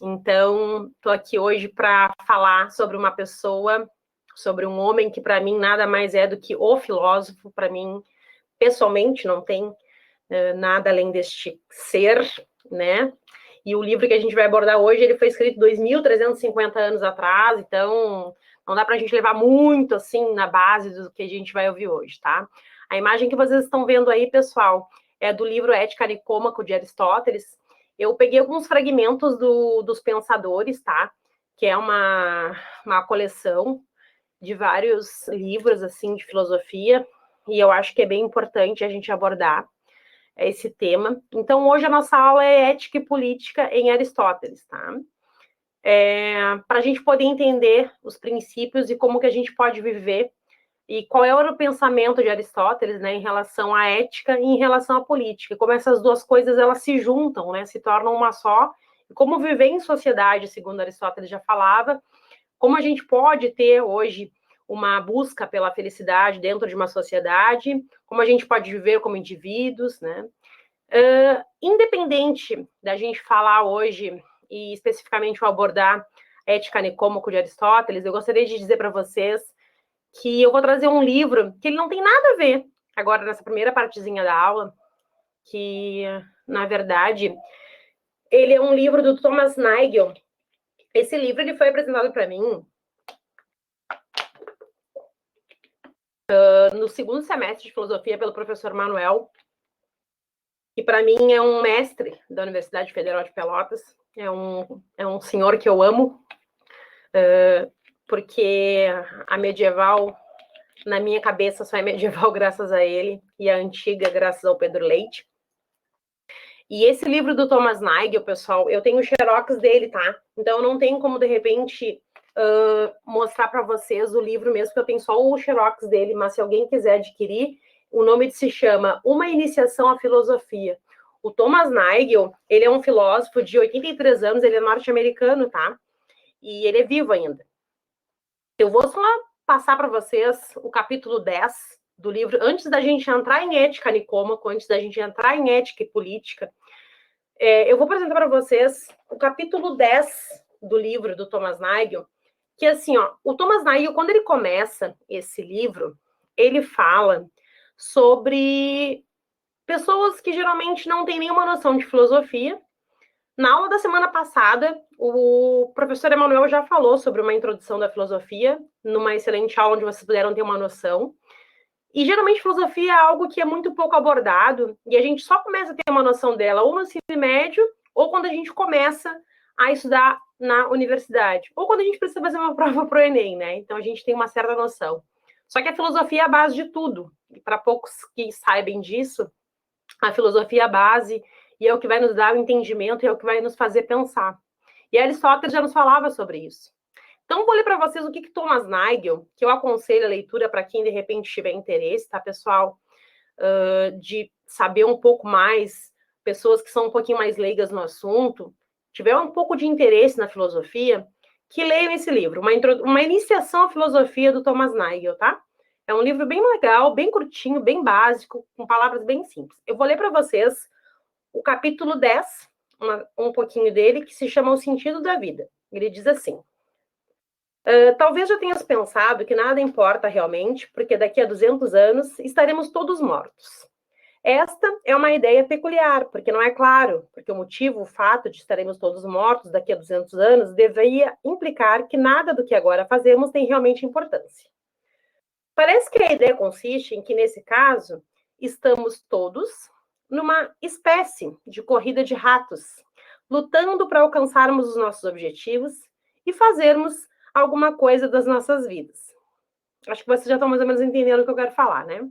Então, estou aqui hoje para falar sobre uma pessoa, sobre um homem que para mim nada mais é do que o filósofo. Para mim, pessoalmente, não tem nada além deste ser, né? E o livro que a gente vai abordar hoje, ele foi escrito 2.350 anos atrás, então não dá para a gente levar muito assim na base do que a gente vai ouvir hoje, tá? A imagem que vocês estão vendo aí, pessoal, é do livro Ética Nicômaco de Aristóteles. Eu peguei alguns fragmentos dos Pensadores, tá? Que é uma coleção de vários livros assim de filosofia, e eu acho que é bem importante a gente abordar esse tema. Então, hoje a nossa aula é Ética e Política em Aristóteles, tá? Para a gente poder entender os princípios e como que a gente pode viver e qual é o pensamento de Aristóteles, né, em relação à ética e em relação à política, como essas duas coisas elas se juntam, né, se tornam uma só, e como viver em sociedade, segundo Aristóteles já falava, como a gente pode ter hoje uma busca pela felicidade dentro de uma sociedade, como a gente pode viver como indivíduos, né? Independente da gente falar hoje, e especificamente eu abordar a Ética Nicômaco de Aristóteles, eu gostaria de dizer para vocês que eu vou trazer um livro que ele não tem nada a ver, agora nessa primeira partezinha da aula, que, na verdade, ele é um livro do Thomas Nagel. Esse livro ele foi apresentado para mim no segundo semestre de filosofia pelo professor Manuel, que para mim é um mestre da Universidade Federal de Pelotas, é um senhor que eu amo, porque a medieval, na minha cabeça, só é medieval graças a ele, e a antiga graças ao Pedro Leite. E esse livro do Thomas Nagel, pessoal, eu tenho xerox dele, tá? Então eu não tenho como, de repente, mostrar para vocês o livro mesmo, porque eu tenho só o xerox dele, mas se alguém quiser adquirir, o nome se chama Uma Iniciação à Filosofia. O Thomas Nagel, ele é um filósofo de 83 anos, ele é norte-americano, tá? E ele é vivo ainda. Eu vou só passar para vocês o capítulo 10 do livro, antes da gente entrar em Ética Nicômaco, antes da gente entrar em Ética e Política. Eu vou apresentar para vocês o capítulo 10 do livro do Thomas Nagel, que assim, ó, o Thomas Nagel, quando ele começa esse livro, ele fala sobre pessoas que geralmente não têm nenhuma noção de filosofia. Na aula da semana passada, o professor Emanuel já falou sobre uma introdução da filosofia, numa excelente aula onde vocês puderam ter uma noção. E geralmente filosofia é algo que é muito pouco abordado, e a gente só começa a ter uma noção dela ou no ensino médio, ou quando a gente começa a estudar na universidade, ou quando a gente precisa fazer uma prova para o Enem, né? Então a gente tem uma certa noção. Só que a filosofia é a base de tudo, e para poucos que saibam disso, a filosofia é a base, e é o que vai nos dar o entendimento, e é o que vai nos fazer pensar. E Aristóteles já nos falava sobre isso. Então, vou ler para vocês o que Thomas Nagel, que eu aconselho a leitura para quem, de repente, tiver interesse, tá, pessoal? De saber um pouco mais, pessoas que são um pouquinho mais leigas no assunto, tiver um pouco de interesse na filosofia, que leiam esse livro, uma iniciação à filosofia do Thomas Nagel, tá? É um livro bem legal, bem curtinho, bem básico, com palavras bem simples. Eu vou ler para vocês o capítulo 10, um pouquinho dele, que se chama O Sentido da Vida. Ele diz assim: talvez já tenhas pensado que nada importa realmente, porque daqui a 200 anos estaremos todos mortos. Esta é uma ideia peculiar, porque não é claro, porque o fato de estaremos todos mortos daqui a 200 anos, deveria implicar que nada do que agora fazemos tem realmente importância. Parece que a ideia consiste em que, nesse caso, estamos todos numa espécie de corrida de ratos, lutando para alcançarmos os nossos objetivos e fazermos alguma coisa das nossas vidas. Acho que vocês já estão mais ou menos entendendo o que eu quero falar, né?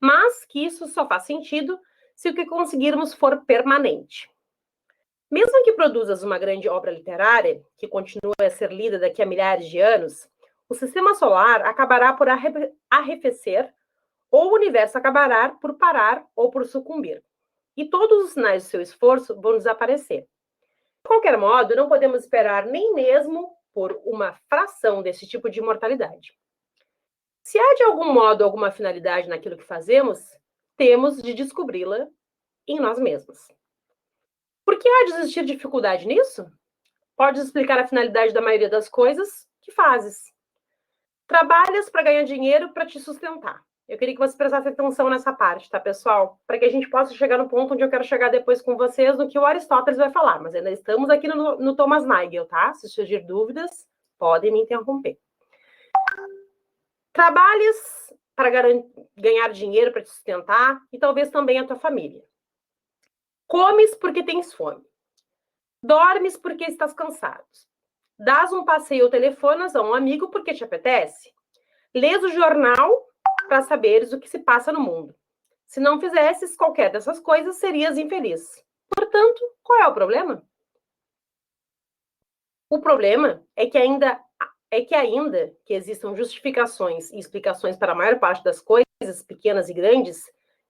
Mas que isso só faz sentido se o que conseguirmos for permanente. Mesmo que produzas uma grande obra literária, que continue a ser lida daqui a milhares de anos, o sistema solar acabará por arrefecer, ou o universo acabará por parar ou por sucumbir. E todos os sinais do seu esforço vão desaparecer. De qualquer modo, não podemos esperar nem mesmo por uma fração desse tipo de imortalidade. Se há de algum modo alguma finalidade naquilo que fazemos, temos de descobri-la em nós mesmos. Por que há de existir dificuldade nisso? Podes explicar a finalidade da maioria das coisas que fazes. Trabalhas para ganhar dinheiro para te sustentar. Eu queria que você prestasse atenção nessa parte, tá, pessoal? Para que a gente possa chegar no ponto onde eu quero chegar depois com vocês, no que o Aristóteles vai falar. Mas ainda estamos aqui no Thomas Nagel, tá? Se surgir dúvidas, podem me interromper. Trabalhas para ganhar dinheiro para te sustentar e talvez também a tua família. Comes porque tens fome. Dormes porque estás cansado. Dás um passeio ou telefonas a um amigo porque te apetece. Lês o jornal para saberes o que se passa no mundo. Se não fizesses qualquer dessas coisas, serias infeliz. Portanto, qual é o problema? O problema é que ainda que existam justificações e explicações para a maior parte das coisas, pequenas e grandes,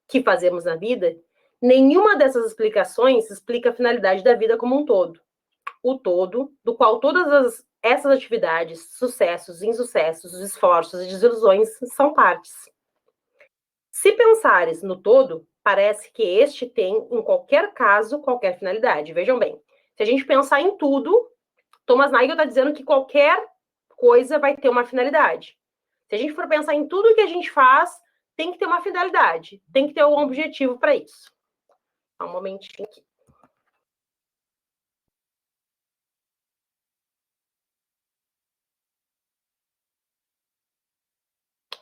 que fazemos na vida, nenhuma dessas explicações explica a finalidade da vida como um todo. O todo, do qual todas essas atividades, sucessos, insucessos, esforços e desilusões são partes. Se pensares no todo, parece que este tem, em qualquer caso, qualquer finalidade. Vejam bem, se a gente pensar em tudo, Thomas Nagel está dizendo que qualquer coisa vai ter uma finalidade. Se a gente for pensar em tudo que a gente faz, tem que ter uma finalidade, tem que ter um objetivo para isso. Um momentinho aqui.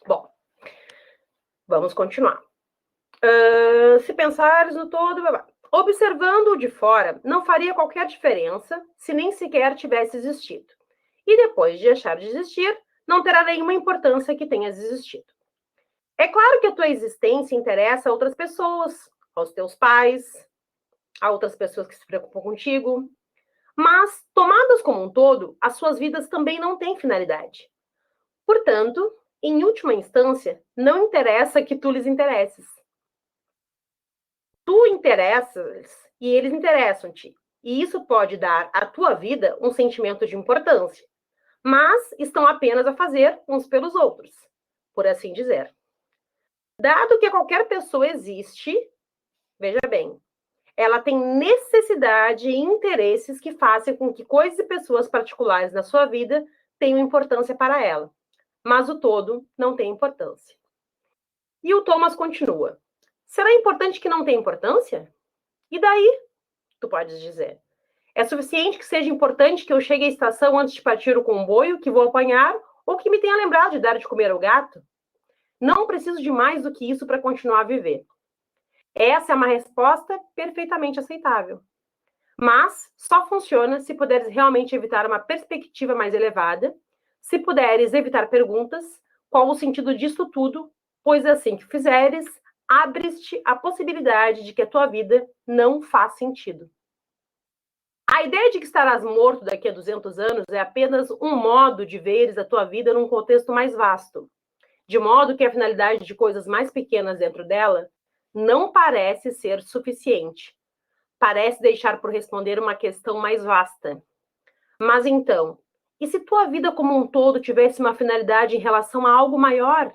Bom, vamos continuar. Se pensares no todo, observando-o de fora, não faria qualquer diferença se nem sequer tivesse existido. E depois de deixar de existir, não terá nenhuma importância que tenhas existido. É claro que a tua existência interessa a outras pessoas, aos teus pais, a outras pessoas que se preocupam contigo, mas, tomadas como um todo, as suas vidas também não têm finalidade. Portanto, em última instância, não interessa que tu lhes interesses. Tu interessas e eles interessam-te. E isso pode dar à tua vida um sentimento de importância. Mas estão apenas a fazer uns pelos outros, por assim dizer. Dado que qualquer pessoa existe, veja bem, ela tem necessidade e interesses que fazem com que coisas e pessoas particulares na sua vida tenham importância para ela. Mas o todo não tem importância. E o Thomas continua. Será importante que não tenha importância? E daí? Tu podes dizer. É suficiente que seja importante que eu chegue à estação antes de partir o comboio, que vou apanhar, ou que me tenha lembrado de dar de comer ao gato? Não preciso de mais do que isso para continuar a viver. Essa é uma resposta perfeitamente aceitável. Mas só funciona se puderes realmente evitar uma perspectiva mais elevada, se puderes evitar perguntas, qual o sentido disso tudo, pois assim que fizeres, abres-te a possibilidade de que a tua vida não faz sentido. A ideia de que estarás morto daqui a 200 anos é apenas um modo de veres a tua vida num contexto mais vasto, de modo que a finalidade de coisas mais pequenas dentro dela não parece ser suficiente. Parece deixar por responder uma questão mais vasta. Mas então, e se tua vida como um todo tivesse uma finalidade em relação a algo maior?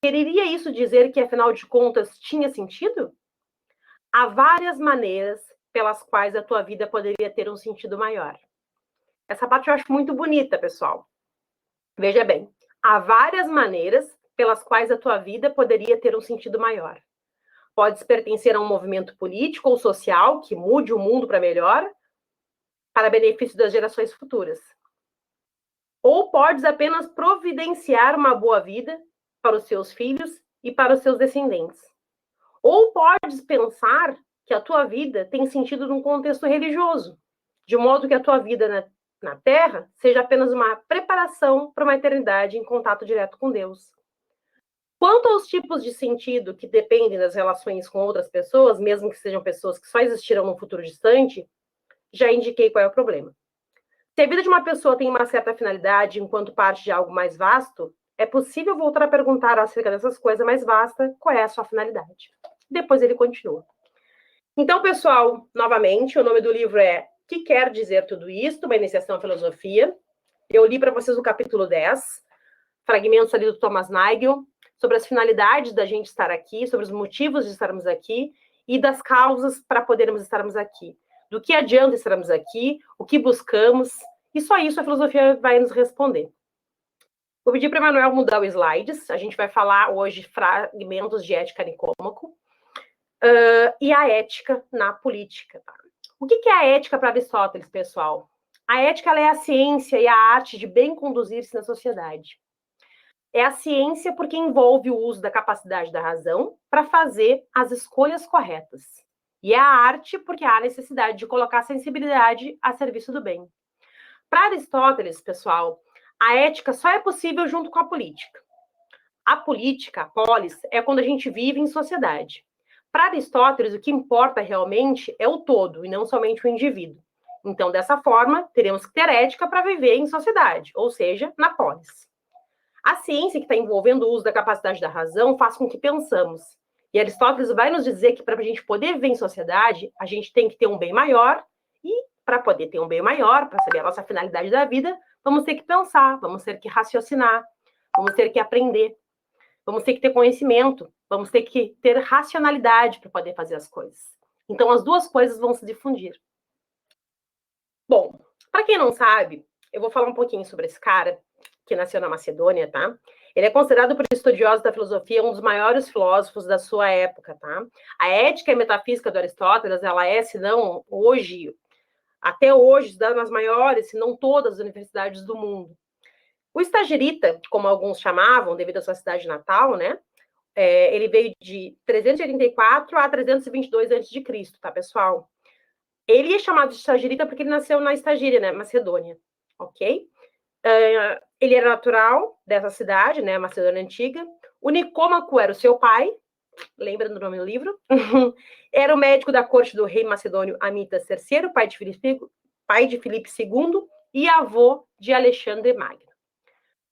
Quereria isso dizer que, afinal de contas, tinha sentido? Há várias maneiras pelas quais a tua vida poderia ter um sentido maior. Essa parte eu acho muito bonita, pessoal. Veja bem, há várias maneiras pelas quais a tua vida poderia ter um sentido maior. Podes pertencer a um movimento político ou social que mude o mundo para melhor, para benefício das gerações futuras. Ou podes apenas providenciar uma boa vida para os seus filhos e para os seus descendentes. Ou podes pensar que a tua vida tem sentido num contexto religioso, de modo que a tua vida na Terra seja apenas uma preparação para uma eternidade em contato direto com Deus. Quanto aos tipos de sentido que dependem das relações com outras pessoas, mesmo que sejam pessoas que só existirão num futuro distante, já indiquei qual é o problema. Se a vida de uma pessoa tem uma certa finalidade enquanto parte de algo mais vasto, é possível voltar a perguntar acerca dessas coisas mais vastas qual é a sua finalidade. Depois ele continua. Então, pessoal, novamente, o nome do livro é Que Quer Dizer Tudo Isto? Uma Iniciação à Filosofia. Eu li para vocês o capítulo 10, fragmentos ali do Thomas Nagel, sobre as finalidades da gente estar aqui, sobre os motivos de estarmos aqui e das causas para podermos estarmos aqui. Do que adianta estarmos aqui, o que buscamos, e só isso a filosofia vai nos responder. Vou pedir para o Emanuel mudar os slides, a gente vai falar hoje fragmentos de ética Nicômaco e a ética na política. Tá? O que é a ética para Aristóteles, pessoal? A ética ela é a ciência e a arte de bem conduzir-se na sociedade. É a ciência porque envolve o uso da capacidade da razão para fazer as escolhas corretas. E é a arte porque há a necessidade de colocar a sensibilidade a serviço do bem. Para Aristóteles, pessoal, a ética só é possível junto com a política. A política, a polis, é quando a gente vive em sociedade. Para Aristóteles, o que importa realmente é o todo e não somente o indivíduo. Então, dessa forma, teremos que ter ética para viver em sociedade, ou seja, na polis. A ciência que está envolvendo o uso da capacidade da razão faz com que pensamos. E Aristóteles vai nos dizer que para a gente poder viver em sociedade, a gente tem que ter um bem maior e para poder ter um bem maior, para saber a nossa finalidade da vida, vamos ter que pensar, vamos ter que raciocinar, vamos ter que aprender, vamos ter que ter conhecimento, vamos ter que ter racionalidade para poder fazer as coisas. Então, as duas coisas vão se difundir. Bom, para quem não sabe, eu vou falar um pouquinho sobre esse cara, que nasceu na Macedônia, tá? Ele é considerado por estudiosos da filosofia um dos maiores filósofos da sua época, tá? A ética e metafísica do Aristóteles, ela é, se não hoje, até hoje, estudada nas maiores, se não todas as universidades do mundo. O Estagirita, como alguns chamavam, devido à sua cidade natal, né? Ele veio de 384 a 322 a.C., tá, pessoal? Ele é chamado de Estagirita porque ele nasceu na Estagíria, né? Macedônia, ok? Ele era natural dessa cidade, né? Macedônia Antiga. O Nicômaco era o seu pai, lembra do nome do livro? Era o médico da corte do rei macedônio Amitas III, pai de Filipe II e avô de Alexandre Magno.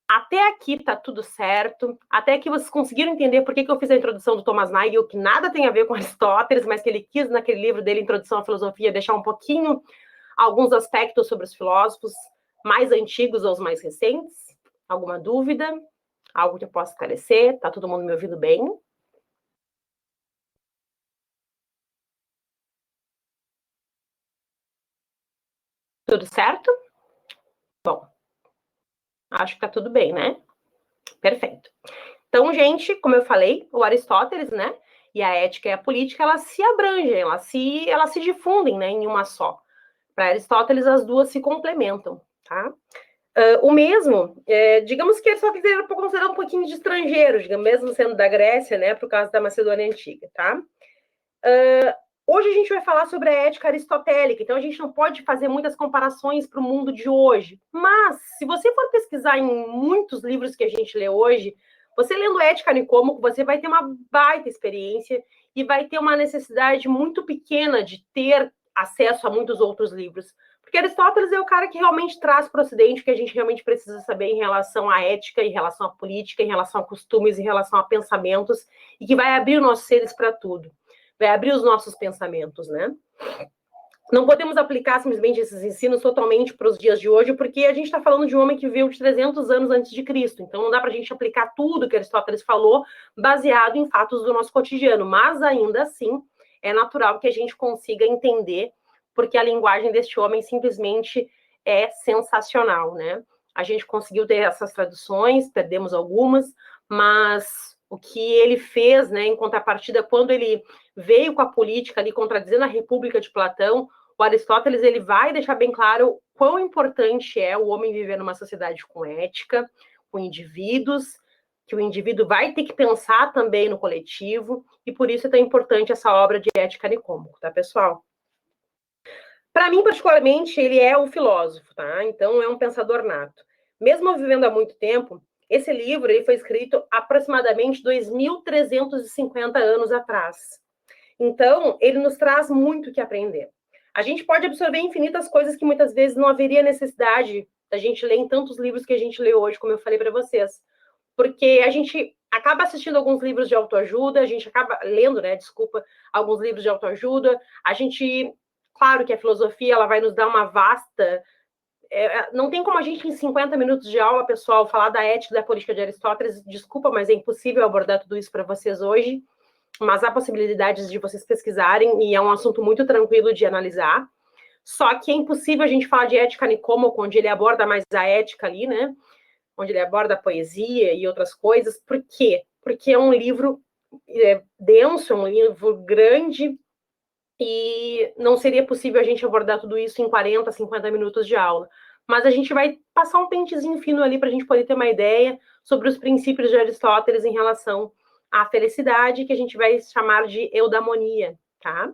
Até aqui tá tudo certo, até aqui vocês conseguiram entender por que eu fiz a introdução do Thomas Nagel, que nada tem a ver com Aristóteles, mas que ele quis naquele livro dele, Introdução à Filosofia, deixar um pouquinho alguns aspectos sobre os filósofos mais antigos ou os mais recentes? Alguma dúvida? Algo que eu possa esclarecer? Tá todo mundo me ouvindo bem? Tudo certo? Bom, acho que tá tudo bem, né? Perfeito. Então, gente, como eu falei, o Aristóteles, né? E a ética e a política, elas se abrangem, elas se difundem, né, em uma só. Para Aristóteles, as duas se complementam, tá? O mesmo, digamos que Aristóteles era considerado um pouquinho de estrangeiro, digamos, mesmo sendo da Grécia, né, por causa da Macedônia Antiga, tá? Hoje a gente vai falar sobre a ética aristotélica, então a gente não pode fazer muitas comparações para o mundo de hoje, mas se você for pesquisar em muitos livros que a gente lê hoje, você lendo Ética Nicômaco, você vai ter uma baita experiência e vai ter uma necessidade muito pequena de ter acesso a muitos outros livros. Porque Aristóteles é o cara que realmente traz para o Ocidente o que a gente realmente precisa saber em relação à ética, em relação à política, em relação a costumes, em relação a pensamentos, e que vai abrir os nossos seres para tudo. Vai abrir os nossos pensamentos, né? Não podemos aplicar simplesmente esses ensinos totalmente para os dias de hoje, porque a gente está falando de um homem que viveu de 300 anos antes de Cristo. Então, não dá para a gente aplicar tudo que Aristóteles falou baseado em fatos do nosso cotidiano. Mas, ainda assim, é natural que a gente consiga entender, porque a linguagem deste homem simplesmente é sensacional, né? A gente conseguiu ter essas traduções, perdemos algumas, mas o que ele fez, né, em contrapartida, quando ele veio com a política ali, contradizendo a República de Platão, o Aristóteles ele vai deixar bem claro quão importante é o homem viver numa sociedade com ética, com indivíduos, que o indivíduo vai ter que pensar também no coletivo, e por isso é tão importante essa obra de Ética Nicômaco, tá, pessoal? Para mim, particularmente, ele é um filósofo, tá? Então, é um pensador nato. Mesmo vivendo há muito tempo, esse livro ele foi escrito aproximadamente 2.350 anos atrás. Então, ele nos traz muito o que aprender. A gente pode absorver infinitas coisas que muitas vezes não haveria necessidade da gente ler em tantos livros que a gente lê hoje, como eu falei para vocês. Porque a gente acaba assistindo alguns livros de autoajuda, a gente acaba lendo, né, alguns livros de autoajuda. A gente, claro que a filosofia, ela vai nos dar uma vasta... não tem como a gente, em 50 minutos de aula, pessoal, falar da ética e da política de Aristóteles. Desculpa, mas é impossível abordar tudo isso para vocês hoje. Mas há possibilidades de vocês pesquisarem e é um assunto muito tranquilo de analisar. Só que é impossível a gente falar de ética Nicômaco, onde ele aborda mais a ética ali, né? Onde ele aborda a poesia e outras coisas. Por quê? Porque é um livro denso, é um livro grande, e não seria possível a gente abordar tudo isso em 40, 50 minutos de aula. Mas a gente vai passar um pentezinho fino ali para a gente poder ter uma ideia sobre os princípios de Aristóteles em relação à felicidade, que a gente vai chamar de eudaimonia, tá?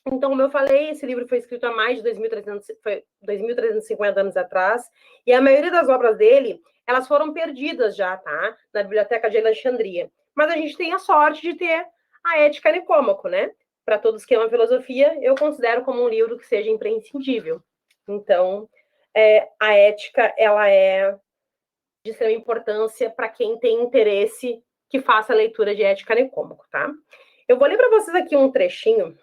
Então, como eu falei, esse livro foi escrito há mais de 2.350 anos atrás, e a maioria das obras dele, elas foram perdidas já, tá? Na Biblioteca de Alexandria. Mas a gente tem a sorte de ter a Ética Nicômaco, né? Para todos que amam filosofia, eu considero como um livro que seja imprescindível. Então, a ética, ela é de extrema importância para quem tem interesse que faça a leitura de Ética Nicômaco, tá? Eu vou ler para vocês aqui um trechinho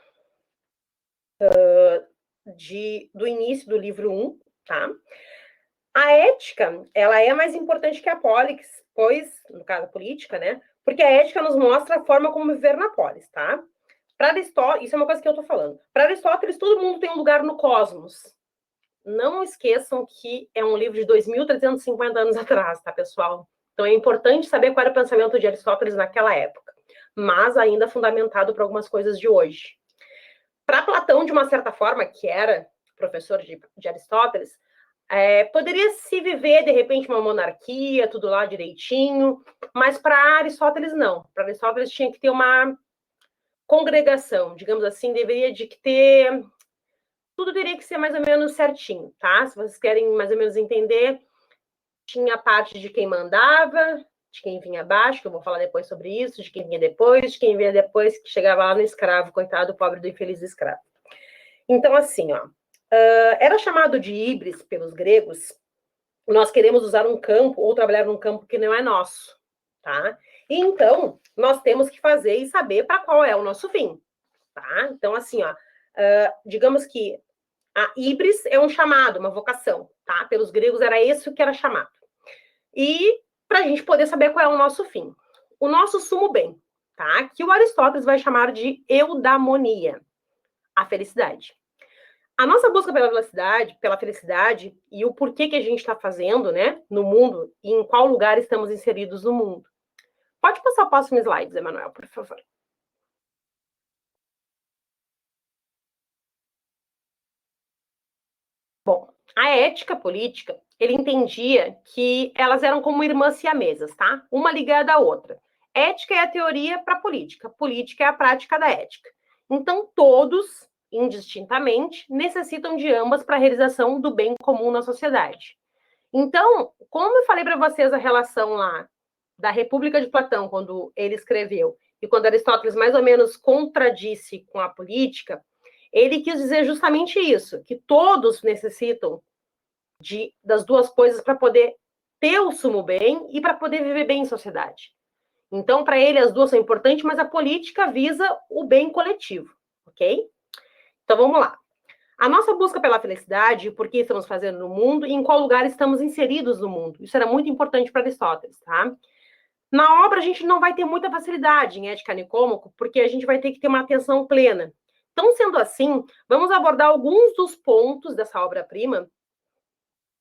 do início do livro 1, tá? A ética, ela é mais importante que a polis, pois, no caso, a política, né? Porque a ética nos mostra a forma como viver na polis, tá? Para Aristóteles, isso é uma coisa que eu tô falando. Para Aristóteles, todo mundo tem um lugar no cosmos. Não esqueçam que é um livro de 2.350 anos atrás, tá, pessoal? Então é importante saber qual era o pensamento de Aristóteles naquela época, mas ainda fundamentado para algumas coisas de hoje. Para Platão, de uma certa forma, que era professor de Aristóteles, poderia se viver, de repente, uma monarquia, tudo lá direitinho, mas para Aristóteles, não. Para Aristóteles tinha que ter uma congregação, digamos assim, deveria de ter... Tudo teria que ser mais ou menos certinho, tá? Se vocês querem mais ou menos entender, tinha a parte de quem mandava, de quem vinha abaixo, que eu vou falar depois sobre isso, de quem vinha depois, de quem vinha depois, que chegava lá no escravo, coitado, pobre do infeliz escravo. Então, assim, ó, era chamado de híbris pelos gregos. Nós queremos usar um campo ou trabalhar num campo que não é nosso, tá? E então, nós temos que fazer e saber para qual é o nosso fim, tá? Então, assim, ó, digamos que a híbris é um chamado, uma vocação, tá? Pelos gregos era isso que era chamado. E para a gente poder saber qual é o nosso fim. O nosso sumo bem, tá? Que o Aristóteles vai chamar de eudaimonia, a felicidade. A nossa busca pela felicidade e o porquê que a gente está fazendo, né, no mundo e em qual lugar estamos inseridos no mundo. Pode passar o próximo slide, Emanuel, por favor. Bom, a ética política, ele entendia que elas eram como irmãs siamesas, tá? Uma ligada à outra. Ética é a teoria para política, política é a prática da ética. Então, todos, indistintamente, necessitam de ambas para a realização do bem comum na sociedade. Então, como eu falei para vocês a relação lá da República de Platão, quando ele escreveu, e quando Aristóteles mais ou menos contradisse com a política, ele quis dizer justamente isso, que todos necessitam das duas coisas para poder ter o sumo bem e para poder viver bem em sociedade. Então, para ele, as duas são importantes, mas a política visa o bem coletivo, ok? Então, vamos lá. A nossa busca pela felicidade, por que estamos fazendo no mundo e em qual lugar estamos inseridos no mundo. Isso era muito importante para Aristóteles, tá? Na obra, a gente não vai ter muita facilidade em Ética Nicômaco, porque a gente vai ter que ter uma atenção plena. Então, sendo assim, vamos abordar alguns dos pontos dessa obra-prima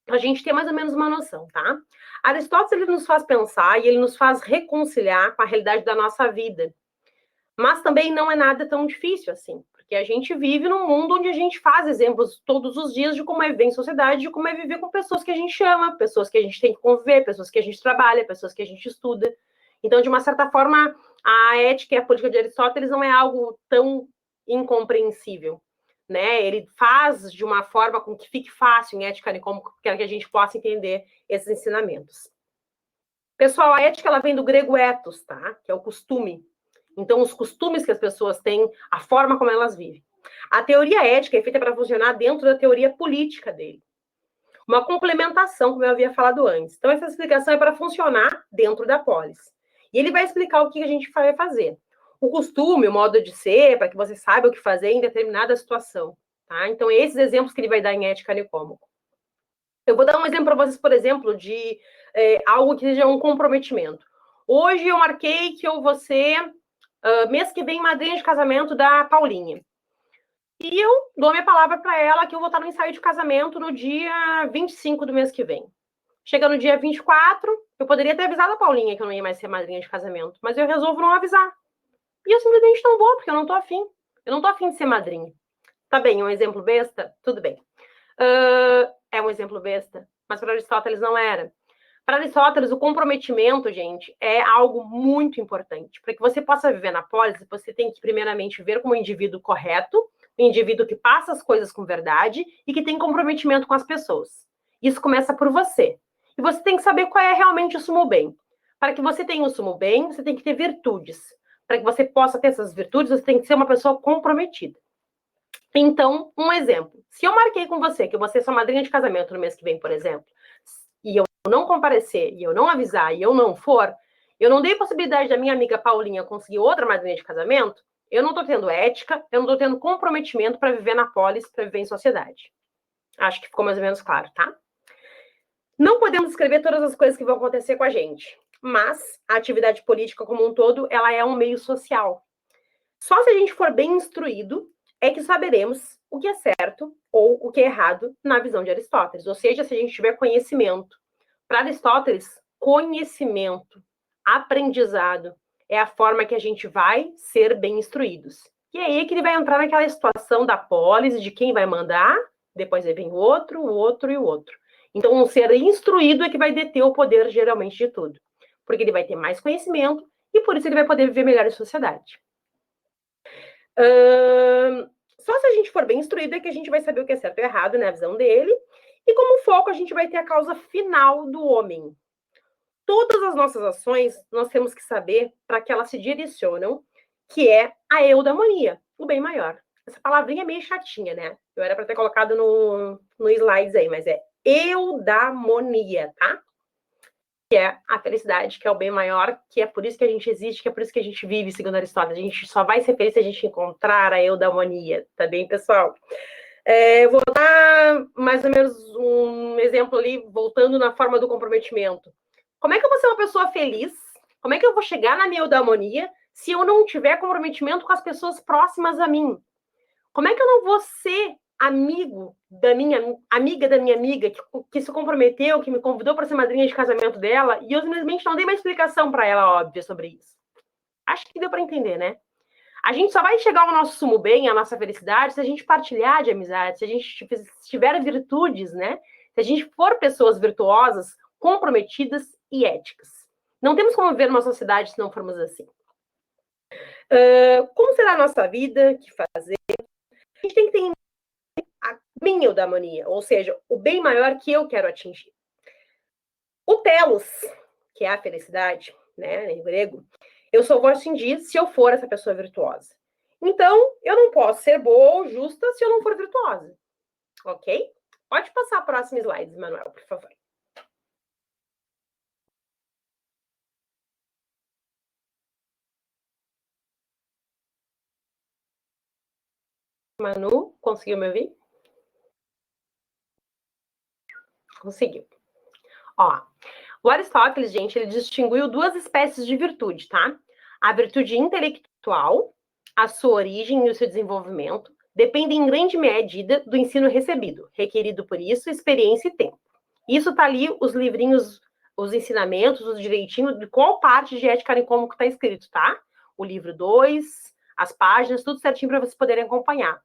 para a gente ter mais ou menos uma noção, tá? Aristóteles, ele nos faz pensar e ele nos faz reconciliar com a realidade da nossa vida. Mas também não é nada tão difícil assim, porque a gente vive num mundo onde a gente faz exemplos todos os dias de como é viver em sociedade, de como é viver com pessoas que a gente ama, pessoas que a gente tem que conviver, pessoas que a gente trabalha, pessoas que a gente estuda. Então, de uma certa forma, a ética e a política de Aristóteles não é algo tão incompreensível, né? Ele faz de uma forma com que fique fácil em Ética Nicômaco, para que a gente possa entender esses ensinamentos. Pessoal, a ética ela vem do grego ethos, tá? Que é o costume. Então, os costumes que as pessoas têm, a forma como elas vivem. A teoria ética é feita para funcionar dentro da teoria política dele. Uma complementação, como eu havia falado antes. Então, essa explicação é para funcionar dentro da polis. E ele vai explicar o que a gente vai fazer. O costume, o modo de ser, para que você saiba o que fazer em determinada situação. Tá? Então, esses exemplos que ele vai dar em Ética Nicômaco. Eu vou dar um exemplo para vocês, por exemplo, de algo que seja um comprometimento. Hoje eu marquei que eu vou ser, mês que vem, madrinha de casamento da Paulinha. E eu dou minha palavra para ela que eu vou estar no ensaio de casamento no dia 25 do mês que vem. Chega no dia 24, eu poderia ter avisado a Paulinha que eu não ia mais ser madrinha de casamento, mas eu resolvo não avisar. E eu simplesmente não vou, porque eu não tô afim. Eu não tô afim de ser madrinha. Tá bem, um exemplo besta? Tudo bem. É um exemplo besta, mas para Aristóteles não era. Para Aristóteles, o comprometimento, gente, é algo muito importante. Para que você possa viver na polis, você tem que, primeiramente, ver como um indivíduo correto, um indivíduo que passa as coisas com verdade e que tem comprometimento com as pessoas. Isso começa por você. E você tem que saber qual é realmente o sumo bem. Para que você tenha o sumo bem, você tem que ter virtudes. Para que você possa ter essas virtudes, você tem que ser uma pessoa comprometida. Então, um exemplo. Se eu marquei com você que eu vou ser sua madrinha de casamento no mês que vem, por exemplo, e eu não comparecer, e eu não avisar, e eu não for, eu não dei possibilidade da minha amiga Paulinha conseguir outra madrinha de casamento, eu não tô tendo ética, eu não tô tendo comprometimento para viver na polis, para viver em sociedade. Acho que ficou mais ou menos claro, tá? Não podemos escrever todas as coisas que vão acontecer com a gente, mas a atividade política como um todo, ela é um meio social. Só se a gente for bem instruído é que saberemos o que é certo ou o que é errado na visão de Aristóteles, ou seja, se a gente tiver conhecimento. Para Aristóteles, conhecimento, aprendizado, é a forma que a gente vai ser bem instruídos. E aí é que ele vai entrar naquela situação da polis, de quem vai mandar, depois vem o outro e o outro. Então, um ser instruído é que vai deter o poder, geralmente, de tudo. Porque ele vai ter mais conhecimento e, por isso, ele vai poder viver melhor em sociedade. Só se a gente for bem instruído é que a gente vai saber o que é certo e errado, né, a visão dele. E como foco, a gente vai ter a causa final do homem. Todas as nossas ações, nós temos que saber para que elas se direcionam, que é a eudaimonia, o bem maior. Essa palavrinha é meio chatinha, né? Eu era para ter colocado no slides aí, mas é eudaimonia, tá? Que é a felicidade, que é o bem maior, que é por isso que a gente existe, que é por isso que a gente vive, segundo Aristóteles. A gente só vai ser feliz se a gente encontrar a eudaimonia, tá bem, pessoal? Vou dar mais ou menos um exemplo ali, voltando na forma do comprometimento. Como é que eu vou ser uma pessoa feliz? Como é que eu vou chegar na minha eudaimonia se eu não tiver comprometimento com as pessoas próximas a mim? Como é que eu não vou ser amiga da minha amiga que se comprometeu, que me convidou para ser madrinha de casamento dela, e eu simplesmente não dei uma explicação para ela óbvia sobre isso? Acho que deu para entender, né? A gente só vai chegar ao nosso sumo bem, à nossa felicidade, se a gente partilhar de amizade, se a gente tiver virtudes, né? Se a gente for pessoas virtuosas, comprometidas e éticas. Não temos como viver numa sociedade se não formos assim. Como será a nossa vida? O que fazer? A gente tem que ter a minha eudaimonia, ou seja, o bem maior que eu quero atingir. O telos, que é a felicidade, né, em grego, eu só vou atingir se eu for essa pessoa virtuosa. Então, eu não posso ser boa ou justa se eu não for virtuosa. Ok? Pode passar a próxima slide, Manuel, por favor. Manu, conseguiu me ouvir? Conseguiu. Ó, o Aristóteles, gente, ele distinguiu duas espécies de virtude, tá? A virtude intelectual, a sua origem e o seu desenvolvimento dependem em grande medida do ensino recebido, requerido por isso experiência e tempo. Isso tá ali, os livrinhos, os ensinamentos, os direitinhos, de qual parte de ética e como que tá escrito, tá? O livro 2, as páginas, tudo certinho para vocês poderem acompanhar.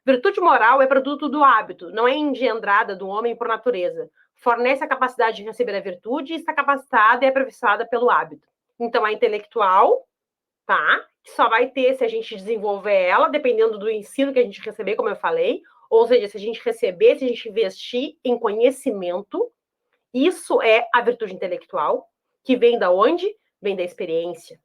Virtude moral é produto do hábito, não é engendrada do homem por natureza. Fornece a capacidade de receber a virtude e está capacitada e aperfeiçoada pelo hábito. Então, a intelectual, tá? Que só vai ter se a gente desenvolver ela, dependendo do ensino que a gente receber, como eu falei. Ou seja, se a gente receber, se a gente investir em conhecimento, isso é a virtude intelectual, que vem da onde? Vem da experiência.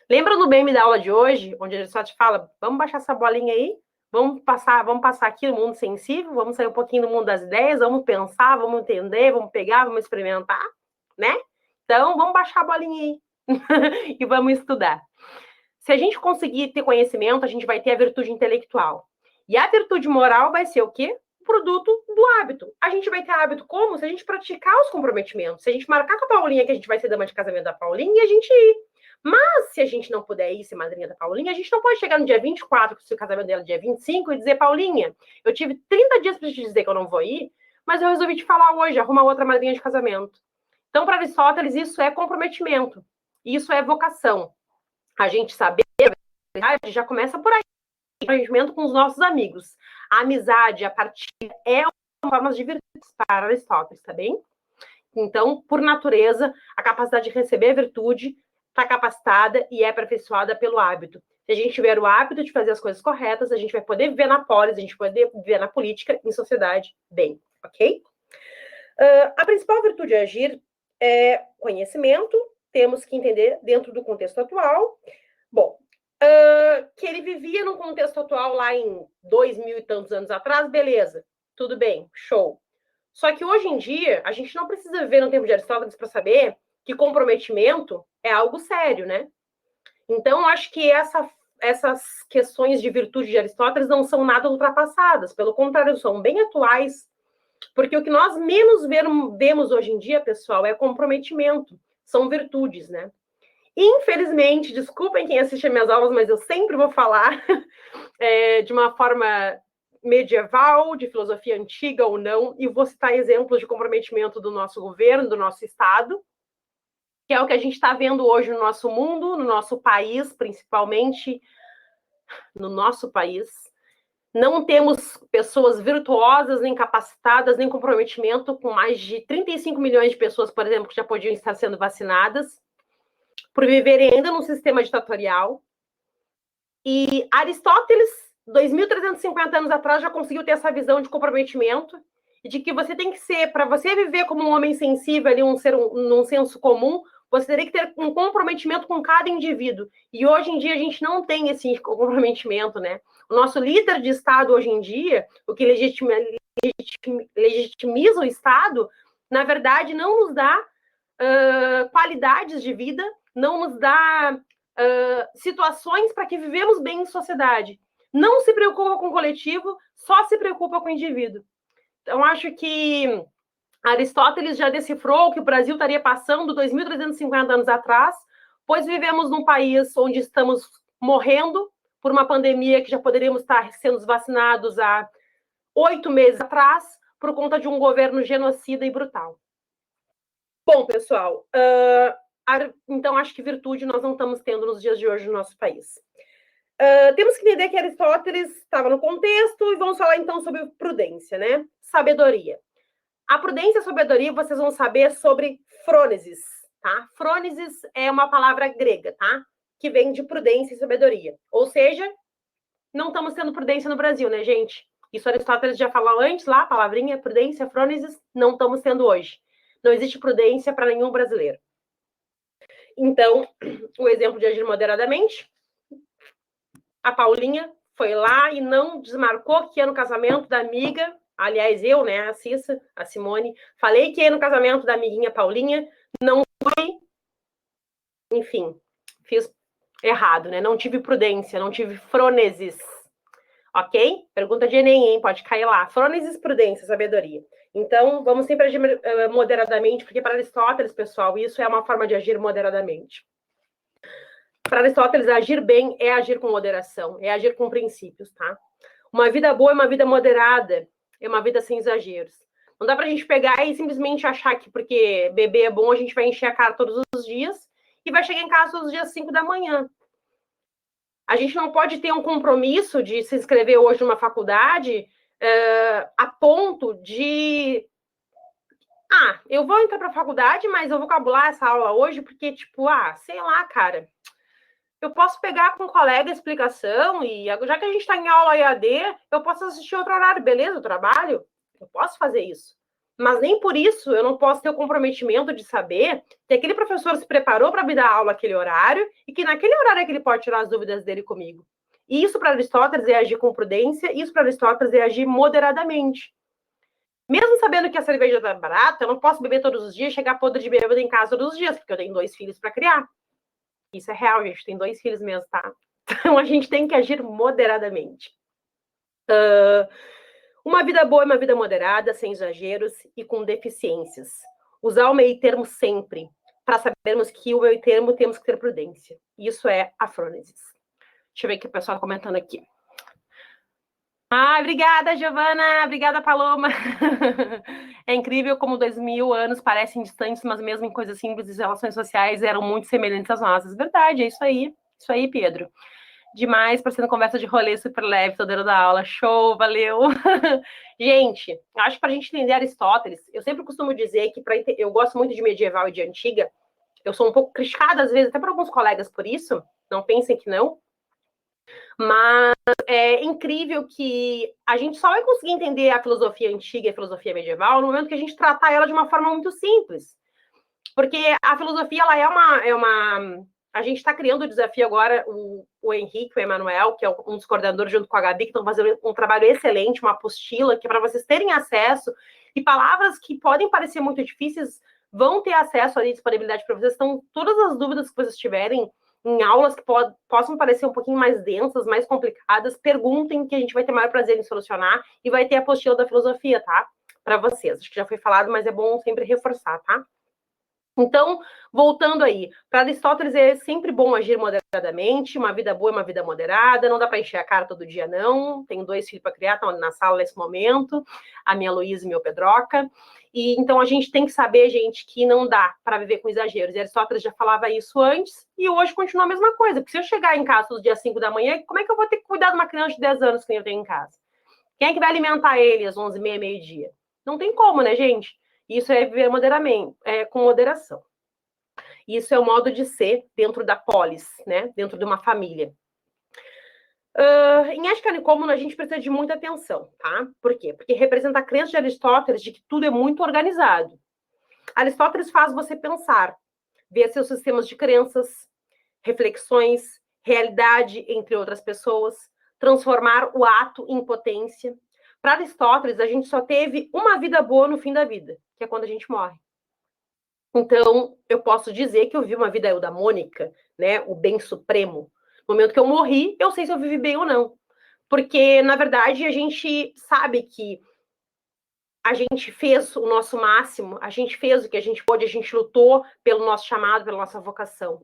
Lembra no BM da aula de hoje, onde ele só te fala, vamos baixar essa bolinha aí? Vamos passar aqui no mundo sensível, vamos sair um pouquinho do mundo das ideias, vamos pensar, vamos entender, vamos pegar, vamos experimentar, né? Então, vamos baixar a bolinha aí e vamos estudar. Se a gente conseguir ter conhecimento, a gente vai ter a virtude intelectual. E a virtude moral vai ser o quê? O produto do hábito. A gente vai ter hábito como? Se a gente praticar os comprometimentos. Se a gente marcar com a Paulinha que a gente vai ser dama de casamento da Paulinha e a gente ir. Mas se a gente não puder ir ser madrinha da Paulinha, a gente não pode chegar no dia 24, se o casamento dela é dia 25, e dizer, Paulinha, eu tive 30 dias para te dizer que eu não vou ir, mas eu resolvi te falar hoje, arruma outra madrinha de casamento. Então, para Aristóteles, isso é comprometimento, isso é vocação. A gente saber a verdade já começa por aí, comprometimento com os nossos amigos. A amizade, a partilha é uma forma de virtudes para Aristóteles, tá bem? Então, por natureza, a capacidade de receber a virtude está capacitada e é aperfeiçoada pelo hábito. Se a gente tiver o hábito de fazer as coisas corretas, a gente vai poder viver na polis, a gente vai poder viver na política, em sociedade, bem, ok? A principal virtude de agir é conhecimento, temos que entender dentro do contexto atual. Bom, que ele vivia num contexto atual lá em 2000 e tantos anos atrás, beleza, tudo bem, show. Só que hoje em dia, a gente não precisa viver no tempo de Aristóteles para saber que comprometimento é algo sério, né? Então, acho que essas questões de virtude de Aristóteles não são nada ultrapassadas, pelo contrário, são bem atuais, porque o que nós menos vemos hoje em dia, pessoal, é comprometimento, são virtudes, né? Infelizmente, desculpem quem assiste as minhas aulas, mas eu sempre vou falar de uma forma medieval, de filosofia antiga ou não, e vou citar exemplos de comprometimento do nosso governo, do nosso Estado, que é o que a gente está vendo hoje no nosso mundo, no nosso país, principalmente no nosso país. Não temos pessoas virtuosas, nem capacitadas, nem comprometimento, com mais de 35 milhões de pessoas, por exemplo, que já podiam estar sendo vacinadas, por viverem ainda num sistema ditatorial. E Aristóteles, 2.350 anos atrás, já conseguiu ter essa visão de comprometimento e de que você tem que ser, para você viver como um homem sensível, ali, num senso comum, você teria que ter um comprometimento com cada indivíduo. E hoje em dia a gente não tem esse comprometimento, né? O nosso líder de Estado hoje em dia, o que legitimiza o Estado, na verdade, não nos dá qualidades de vida, não nos dá situações para que vivemos bem em sociedade. Não se preocupa com o coletivo, só se preocupa com o indivíduo. Então, acho que Aristóteles já decifrou que o Brasil estaria passando 2.350 anos atrás, pois vivemos num país onde estamos morrendo por uma pandemia que já poderíamos estar sendo vacinados há 8 meses atrás, por conta de um governo genocida e brutal. Bom, pessoal, então acho que virtude nós não estamos tendo nos dias de hoje no nosso país. Temos que entender que Aristóteles estava no contexto e vamos falar então sobre prudência, né? Sabedoria. A prudência e a sabedoria vocês vão saber sobre frônesis, tá? Frônesis é uma palavra grega, tá? Que vem de prudência e sabedoria. Ou seja, não estamos tendo prudência no Brasil, né, gente? Isso Aristóteles já falou antes lá, a palavrinha prudência, frônesis, não estamos tendo hoje. Não existe prudência para nenhum brasileiro. Então, o exemplo de agir moderadamente. A Paulinha foi lá e não desmarcou que ia no casamento da amiga. Aliás, eu, né, a Cissa, a Simone, falei que ia no casamento da amiguinha Paulinha, não fui. Enfim, fiz errado, né? Não tive prudência, não tive frônesis. Ok? Pergunta de Enem, hein? Pode cair lá. Frônesis, prudência, sabedoria. Então, vamos sempre agir moderadamente, porque para Aristóteles, pessoal, isso é uma forma de agir moderadamente. Para Aristóteles, agir bem é agir com moderação, é agir com princípios, tá? Uma vida boa é uma vida moderada, é uma vida sem exageros. Não dá para a gente pegar e simplesmente achar que porque beber é bom, a gente vai encher a cara todos os dias e vai chegar em casa todos os dias às 5 da manhã. A gente não pode ter um compromisso de se inscrever hoje numa faculdade a ponto de... eu vou entrar para a faculdade, mas eu vou cabular essa aula hoje porque, tipo, sei lá, cara... Eu posso pegar com um colega a explicação e, já que a gente está em aula EAD, eu posso assistir outro horário, beleza? Eu trabalho, eu posso fazer isso. Mas nem por isso eu não posso ter o comprometimento de saber que aquele professor se preparou para me dar aula naquele horário e que naquele horário é que ele pode tirar as dúvidas dele comigo. E isso para Aristóteles é agir com prudência, isso para Aristóteles é agir moderadamente. Mesmo sabendo que a cerveja está barata, eu não posso beber todos os dias e chegar podre de bêbado em casa todos os dias, porque eu tenho 2 filhos para criar. Isso é real, gente. Tem 2 filhos mesmo, tá? Então, a gente tem que agir moderadamente. Uma vida boa é uma vida moderada, sem exageros e com deficiências. Usar o meio termo sempre. para sabermos que o meio termo temos que ter prudência. Isso é a frônesis. Deixa eu ver aqui o pessoal comentando aqui. Obrigada, Giovana. Obrigada, Paloma. É incrível como 2000 anos parecem distantes, mas mesmo em coisas simples, as relações sociais eram muito semelhantes às nossas. Verdade, é isso aí. Isso aí, Pedro. Demais, parecendo conversa de rolê super leve, tô dando da aula. Show, valeu. Gente, acho que para a gente entender Aristóteles, eu sempre costumo dizer que eu gosto muito de medieval e de antiga. Eu sou um pouco criticada, às vezes, até por alguns colegas por isso. Não pensem que não. Mas é incrível que a gente só vai conseguir entender a filosofia antiga e a filosofia medieval no momento que a gente tratar ela de uma forma muito simples. Porque a filosofia, ela é uma... A gente está criando o desafio agora, o Henrique, o Emanuel, que é um dos coordenadores junto com a Gabi, que estão fazendo um trabalho excelente, uma apostila, que é para vocês terem acesso, e palavras que podem parecer muito difíceis vão ter acesso à disponibilidade para vocês. Então, todas as dúvidas que vocês tiverem em aulas que possam parecer um pouquinho mais densas, mais complicadas, perguntem, que a gente vai ter maior prazer em solucionar, e vai ter a apostila da filosofia, tá? Para vocês. Acho que já foi falado, mas é bom sempre reforçar, tá? Então, voltando aí, para Aristóteles é sempre bom agir moderadamente, uma vida boa é uma vida moderada, não dá para encher a cara todo dia, não. Tenho 2 filhos para criar, estão na sala nesse momento, a minha Luísa e meu Pedroca. E então a gente tem que saber, gente, que não dá para viver com exageros. E Aristóteles já falava isso antes, e hoje continua a mesma coisa. Porque se eu chegar em casa no dia 5 da manhã, como é que eu vou ter que cuidar de uma criança de 10 anos que eu tenho em casa? Quem é que vai alimentar ele às 11h30, meio-dia? Não tem como, né, gente? Isso é viver moderadamente, com moderação. Isso é o modo de ser dentro da polis, né? Dentro de uma família. Em Ética Nicômaco, a gente precisa de muita atenção, tá? Por quê? Porque representa a crença de Aristóteles de que tudo é muito organizado. Aristóteles faz você pensar, ver seus sistemas de crenças, reflexões, realidade entre outras pessoas, transformar o ato em potência. Para Aristóteles, a gente só teve uma vida boa no fim da vida, que é quando a gente morre. Então, eu posso dizer que eu vi uma vida eudamônica, né? O bem supremo. No momento que eu morri, eu sei se eu vivi bem ou não. Porque, na verdade, a gente sabe que a gente fez o nosso máximo, a gente fez o que a gente pôde, a gente lutou pelo nosso chamado, pela nossa vocação.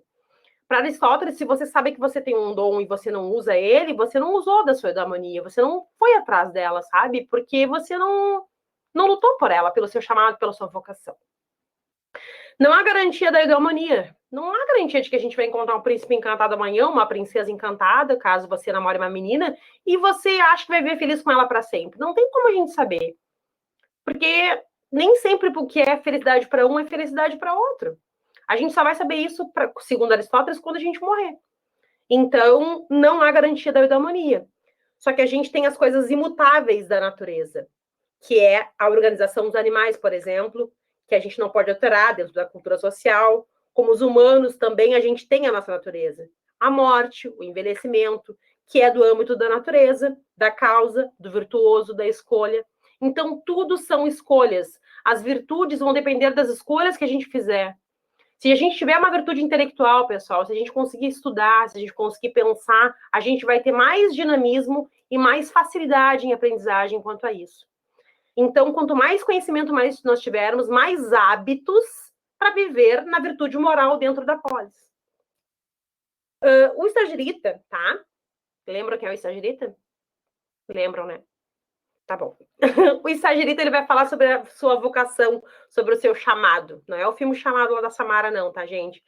Para Aristóteles, se você sabe que você tem um dom e você não usa ele, você não usou da sua eudamonia, você não foi atrás dela, sabe? Porque você não lutou por ela, pelo seu chamado, pela sua vocação. Não há garantia da eudamonia. Não há garantia de que a gente vai encontrar um príncipe encantado amanhã, uma princesa encantada, caso você namore uma menina, e você acha que vai viver feliz com ela para sempre. Não tem como a gente saber. Porque nem sempre o que é felicidade para um é felicidade para outro. A gente só vai saber isso, segundo Aristóteles, quando a gente morrer. Então, não há garantia da eudamonia. Só que a gente tem as coisas imutáveis da natureza, que é a organização dos animais, por exemplo, que a gente não pode alterar dentro da cultura social. Como os humanos, também a gente tem a nossa natureza. A morte, o envelhecimento, que é do âmbito da natureza, da causa, do virtuoso, da escolha. Então, tudo são escolhas. As virtudes vão depender das escolhas que a gente fizer. Se a gente tiver uma virtude intelectual, pessoal, se a gente conseguir estudar, se a gente conseguir pensar, a gente vai ter mais dinamismo e mais facilidade em aprendizagem quanto a isso. Então, quanto mais conhecimento mais nós tivermos, mais hábitos para viver na virtude moral dentro da polis. O estagirita, tá? Lembram quem é o estagirita? Lembram, né? Tá bom. O estagirita, ele vai falar sobre a sua vocação, sobre o seu chamado. Não é o filme Chamado lá da Samara, não, tá, gente?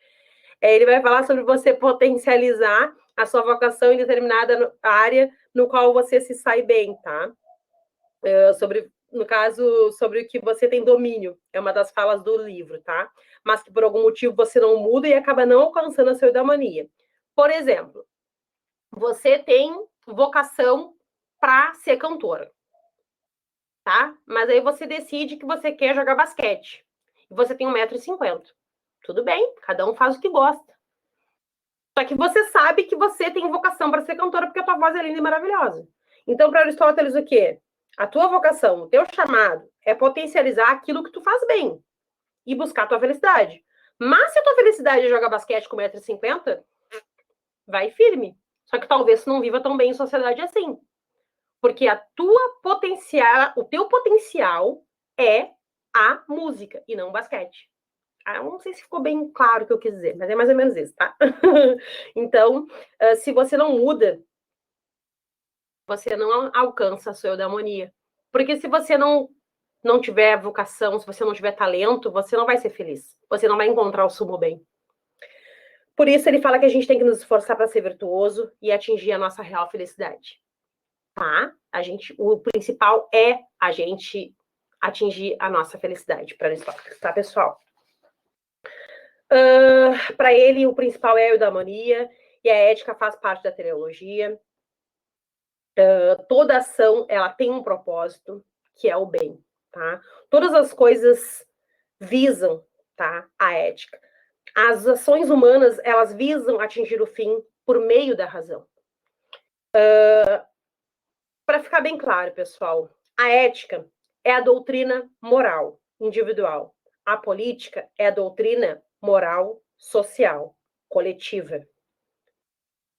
Ele vai falar sobre você potencializar a sua vocação em determinada área no qual você se sai bem, tá? No caso, sobre o que você tem domínio. É uma das falas do livro, tá? Mas que por algum motivo você não muda e acaba não alcançando a sua eudaimonia. Por exemplo, você tem vocação para ser cantora, tá? Mas aí você decide que você quer jogar basquete. E você tem 1,50 m. Tudo bem, cada um faz o que gosta. Só que você sabe que você tem vocação para ser cantora porque a tua voz é linda e maravilhosa. Então, para Aristóteles, o quê? A tua vocação, o teu chamado é potencializar aquilo que tu faz bem e buscar a tua felicidade. Mas se a tua felicidade é jogar basquete com 1,50 m, vai firme. Só que talvez tu não viva tão bem em sociedade assim. Porque o teu potencial é a música e não o basquete. Eu não sei se ficou bem claro o que eu quis dizer, mas é mais ou menos isso, tá? Então, se você não muda, você não alcança a sua eudaimonia. Porque se você não tiver vocação, se você não tiver talento, você não vai ser feliz. Você não vai encontrar o sumo bem. Por isso ele fala que a gente tem que nos esforçar para ser virtuoso e atingir a nossa real felicidade. Tá? O principal é a gente atingir a nossa felicidade para Aristóteles, tá, pessoal? Para ele, o principal é a eudaimonia e a ética faz parte da teleologia. Toda ação ela tem um propósito, que é o bem, tá? Todas as coisas visam, tá, a ética. As ações humanas, elas visam atingir o fim por meio da razão. Para ficar bem claro, pessoal, a ética é a doutrina moral individual. A política é a doutrina moral social, coletiva.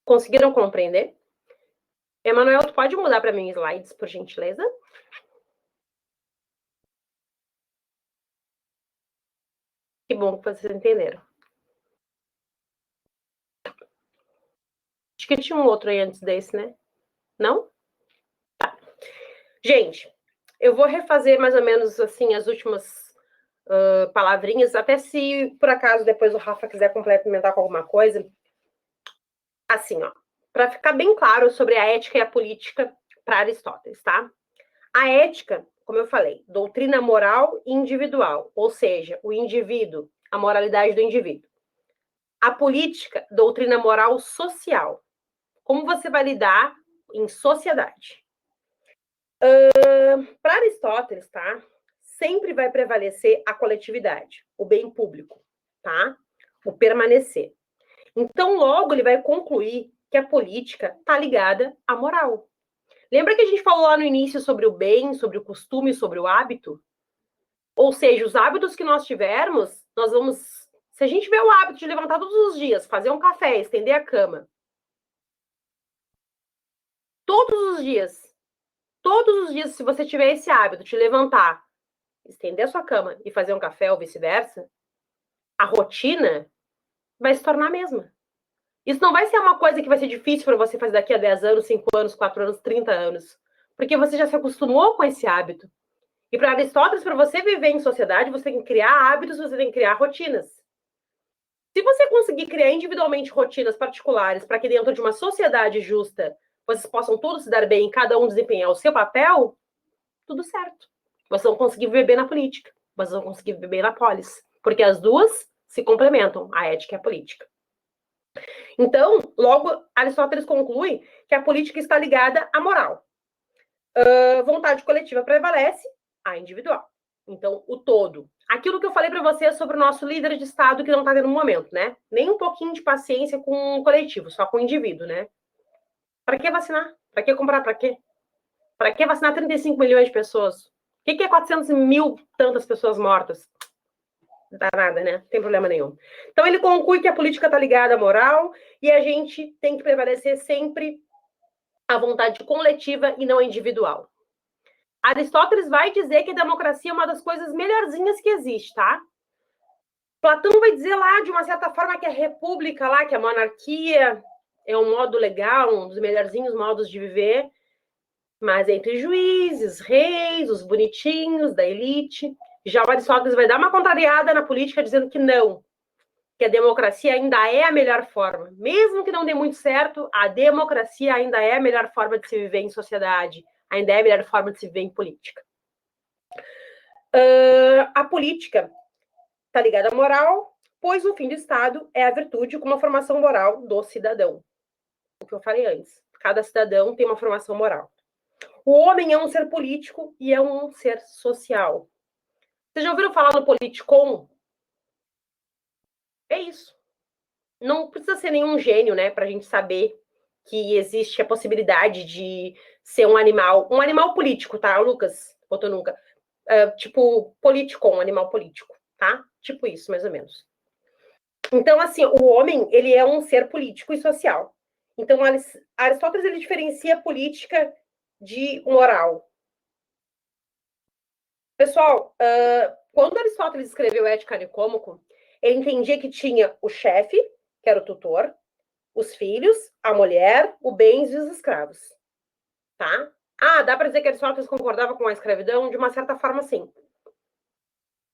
Conseguiram compreender? Emanuel, tu pode mudar para mim slides, por gentileza? Que bom que vocês entenderam. Acho que tinha um outro aí antes desse, né? Não? Tá. Gente, eu vou refazer mais ou menos assim as últimas palavrinhas, até se por acaso depois o Rafa quiser complementar com alguma coisa. Assim, ó, para ficar bem claro sobre a ética e a política para Aristóteles, tá? A ética, como eu falei, doutrina moral individual, ou seja, o indivíduo, a moralidade do indivíduo. A política, doutrina moral social. Como você vai lidar em sociedade? Para Aristóteles, tá? Sempre vai prevalecer a coletividade, o bem público, tá? O permanecer. Então, logo, ele vai concluir que a política está ligada à moral. Lembra que a gente falou lá no início sobre o bem, sobre o costume, sobre o hábito? Ou seja, os hábitos que nós tivermos, nós vamos. Se a gente tiver o hábito de levantar todos os dias, fazer um café, estender a cama, todos os dias, se você tiver esse hábito de levantar, estender a sua cama e fazer um café ou vice-versa, a rotina vai se tornar a mesma. Isso não vai ser uma coisa que vai ser difícil para você fazer daqui a 10 anos, 5 anos, 4 anos, 30 anos. Porque você já se acostumou com esse hábito. E para Aristóteles, para você viver em sociedade, você tem que criar hábitos, você tem que criar rotinas. Se você conseguir criar individualmente rotinas particulares para que dentro de uma sociedade justa vocês possam todos se dar bem e cada um desempenhar o seu papel, tudo certo. Vocês vão conseguir viver bem na política. Vocês vão conseguir viver bem na polis. Porque as duas se complementam, a ética e a política. Então, logo, Aristóteles conclui que a política está ligada à moral. Vontade coletiva prevalece, a individual. Então, o todo. Aquilo que eu falei para vocês sobre o nosso líder de Estado que não está tendo um momento, né? Nem um pouquinho de paciência com o coletivo, só com o indivíduo, né? Para que vacinar? Para que comprar? Para quê? Para que vacinar 35 milhões de pessoas? O que é 400 mil tantas pessoas mortas? Não dá nada, né? Não tem problema nenhum. Então, ele conclui que a política está ligada à moral e a gente tem que prevalecer sempre a vontade coletiva e não individual. Aristóteles vai dizer que a democracia é uma das coisas melhorzinhas que existe, tá? Platão vai dizer lá, de uma certa forma, que a república lá, que a monarquia é um modo legal, um dos melhorzinhos modos de viver, mas entre juízes, reis, os bonitinhos da elite. Já o Aristóteles vai dar uma contrariada na política, dizendo que não, que a democracia ainda é a melhor forma. Mesmo que não dê muito certo, a democracia ainda é a melhor forma de se viver em sociedade, ainda é a melhor forma de se viver em política. A política está ligada à moral, pois o fim do Estado é a virtude com uma formação moral do cidadão. O que eu falei antes. Cada cidadão tem uma formação moral. O homem é um ser político e é um ser social. Vocês já ouviram falar no Politicon? É isso. Não precisa ser nenhum gênio, né, para a gente saber que existe a possibilidade de ser um animal político, tá, Lucas? Botou nunca. Tipo, Politicon, animal político, tá? Tipo isso, mais ou menos. Então, assim, o homem, ele é um ser político e social. Então, Aristóteles, ele diferencia política de moral. Pessoal, quando Aristóteles escreveu Ética Nicômaco, Ele entendia que tinha o chefe, que era o tutor, os filhos, a mulher, o bens e os escravos. Tá? Ah, dá para dizer que Aristóteles concordava com a escravidão? De uma certa forma, sim.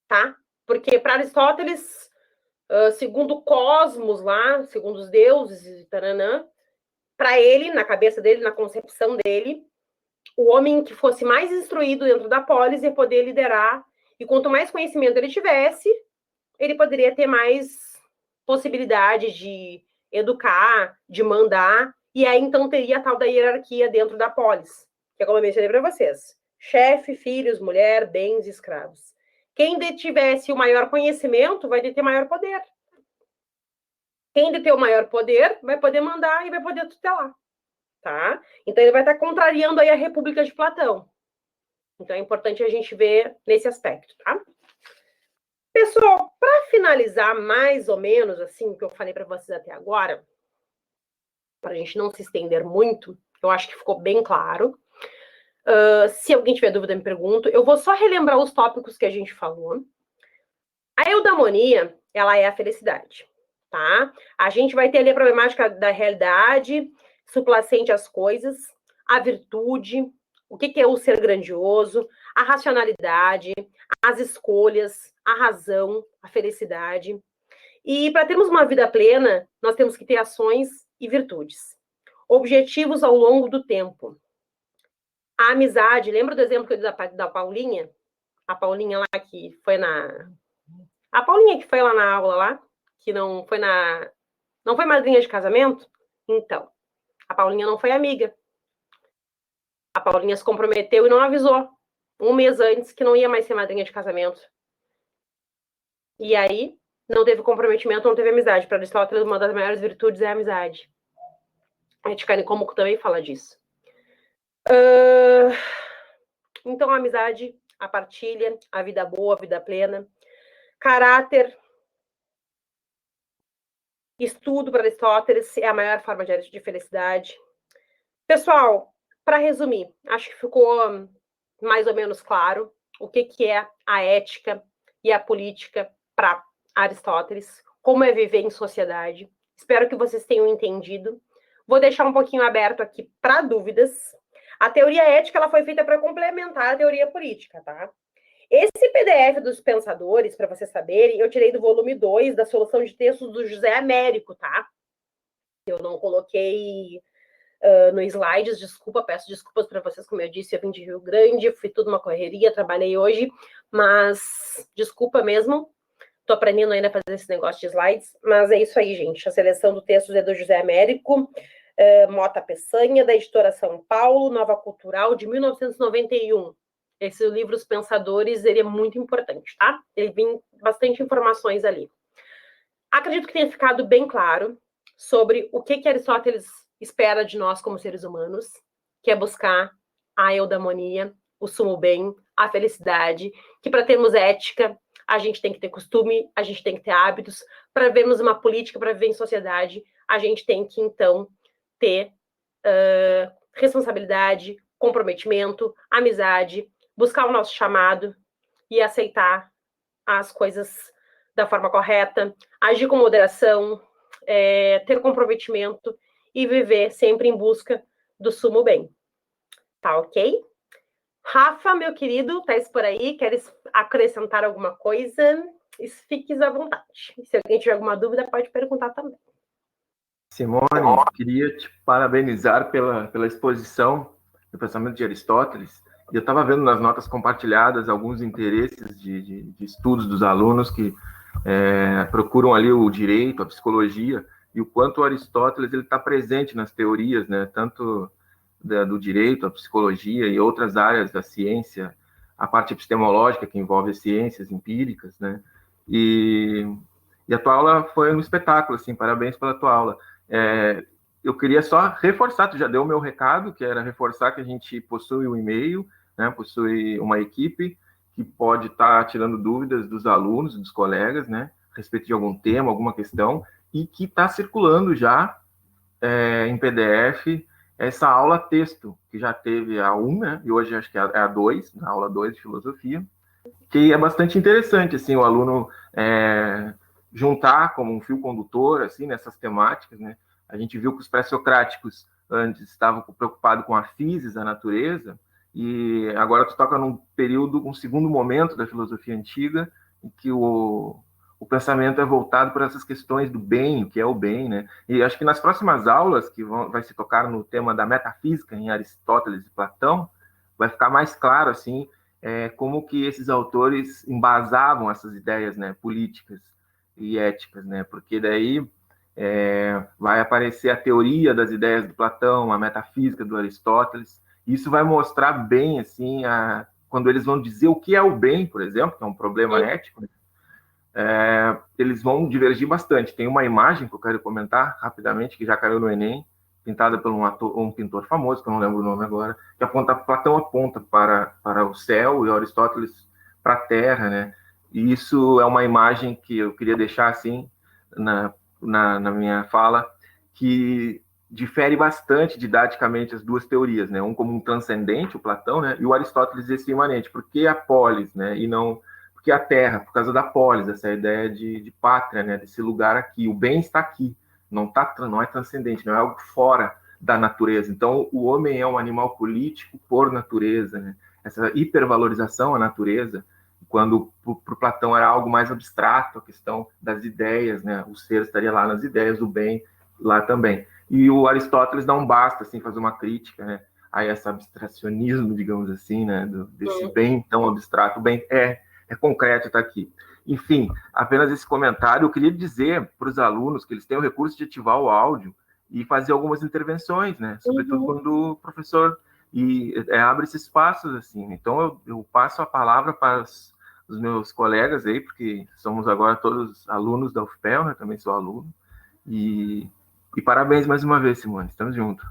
Tá? Porque para Aristóteles, segundo o cosmos lá, segundo os deuses e taranã, para ele, na cabeça dele, na concepção dele, o homem que fosse mais instruído dentro da polis ia poder liderar, e quanto mais conhecimento ele tivesse, ele poderia ter mais possibilidade de educar, de mandar, e aí então teria a tal da hierarquia dentro da polis, que é como eu mencionei para vocês: chefe, filhos, mulher, bens e escravos. Quem detivesse o maior conhecimento vai ter maior poder. Quem deter o maior poder vai poder mandar e vai poder tutelar. Tá? Então ele vai estar contrariando aí a República de Platão. Então é importante a gente ver nesse aspecto, tá? Pessoal, para finalizar mais ou menos assim o que eu falei para vocês até agora, para a gente não se estender muito, eu acho que ficou bem claro. Se alguém tiver dúvida, me pergunta. Eu vou só relembrar os tópicos que a gente falou. A eudaimonia, ela é a felicidade, tá? A gente vai ter ali a problemática da realidade, suplacente às coisas, a virtude, o que é o ser grandioso, a racionalidade, as escolhas, a razão, a felicidade. E para termos uma vida plena, nós temos que ter ações e virtudes. Objetivos ao longo do tempo. A amizade, lembra do exemplo que eu dei da Paulinha? A Paulinha lá que foi na... A Paulinha que foi lá na aula lá, que não foi na... Não foi madrinha de casamento? Então, a Paulinha não foi amiga. A Paulinha se comprometeu e não avisou. Um mês antes que não ia mais ser madrinha de casamento. E aí, não teve comprometimento, não teve amizade. Para Aristóteles, uma das maiores virtudes é a amizade. A Ética Nicômaco também fala disso. Então, a amizade, a partilha, a vida boa, a vida plena. Caráter. Estudo para Aristóteles é a maior forma de felicidade. Pessoal, para resumir, acho que ficou mais ou menos claro o que é a ética e a política para Aristóteles, como é viver em sociedade. Espero que vocês tenham entendido. Vou deixar um pouquinho aberto aqui para dúvidas. A teoria ética ela foi feita para complementar a teoria política, tá? Esse PDF dos pensadores, para vocês saberem, eu tirei do volume 2 da solução de textos do José Américo, tá? Eu não coloquei no slides, desculpa, peço desculpas para vocês, como eu disse, eu vim de Rio Grande, fui tudo uma correria, trabalhei hoje, mas desculpa mesmo, tô aprendendo ainda a fazer esse negócio de slides, mas é isso aí, gente, a seleção do texto é do José Américo, Mota Peçanha, da editora São Paulo, Nova Cultural, de 1991. Esse livro, Os Pensadores, ele é muito importante, tá? Ele vem bastante informações ali. Acredito que tenha ficado bem claro sobre o que Aristóteles espera de nós como seres humanos, que é buscar a eudaimonia, o sumo bem, a felicidade, que para termos ética, a gente tem que ter costume, a gente tem que ter hábitos, para vermos uma política, para viver em sociedade, a gente tem que, então, ter responsabilidade, comprometimento, amizade, buscar o nosso chamado e aceitar as coisas da forma correta, agir com moderação, ter comprometimento e viver sempre em busca do sumo bem. Tá ok? Rafa, meu querido, tá por aí? Queres acrescentar alguma coisa? Fiques à vontade. Se alguém tiver alguma dúvida, pode perguntar também. Simone, queria te parabenizar pela exposição do pensamento de Aristóteles. Eu estava vendo nas notas compartilhadas alguns interesses de estudos dos alunos que procuram ali o direito, a psicologia, e o quanto o Aristóteles está presente nas teorias, né, tanto do direito, a psicologia e outras áreas da ciência, a parte epistemológica que envolve as ciências empíricas, né, e a tua aula foi um espetáculo, assim, parabéns pela tua aula. Eu queria só reforçar, tu já deu o meu recado, que era reforçar que a gente possui um e-mail, né, possui uma equipe que pode estar tirando dúvidas dos alunos, dos colegas, né, a respeito de algum tema, alguma questão, e que está circulando já em PDF essa aula texto, que já teve a 1, né, e hoje acho que é a 2, a aula 2 de filosofia, que é bastante interessante, assim, o aluno juntar como um fio condutor, assim, nessas temáticas, né? A gente viu que os pré-socráticos antes estavam preocupados com a physis, a natureza, e agora tu toca num período, um segundo momento da filosofia antiga, em que o pensamento é voltado para essas questões do bem, o que é o bem, né? E acho que nas próximas aulas, que vai se tocar no tema da metafísica em Aristóteles e Platão, vai ficar mais claro, assim, como que esses autores embasavam essas ideias, né, políticas e éticas, né? Porque daí vai aparecer a teoria das ideias do Platão, a metafísica do Aristóteles. Isso vai mostrar bem, assim, quando eles vão dizer o que é o bem, por exemplo, que é um problema ético, né? Eles vão divergir bastante. Tem uma imagem que eu quero comentar rapidamente, que já caiu no Enem, pintada por um pintor famoso, que eu não lembro o nome agora, que aponta, Platão aponta para o céu e Aristóteles para a terra, né? E isso é uma imagem que eu queria deixar assim na minha fala, que difere bastante didaticamente as duas teorias, né? Um como um transcendente, o Platão, né? E o Aristóteles esse imanente. Por que a polis, né? E não porque a terra, por causa da polis, essa ideia de pátria, né? Desse lugar aqui. O bem está aqui, não é transcendente, não é algo fora da natureza. Então, o homem é um animal político por natureza, né? Essa hipervalorização à natureza, quando para o Platão era algo mais abstrato, a questão das ideias, né? O ser estaria lá nas ideias, o bem lá também. E o Aristóteles não basta assim fazer uma crítica, né, a esse abstracionismo, digamos assim, né, desse bem tão abstrato. O bem é concreto, está aqui. Enfim, apenas esse comentário. Eu queria dizer para os alunos que eles têm o recurso de ativar o áudio e fazer algumas intervenções, né, sobretudo quando o professor abre esses espaços assim. Então eu passo a palavra para os meus colegas aí, porque somos agora todos alunos da UFPEL, né, também sou aluno, e parabéns mais uma vez, Simone. Estamos juntos.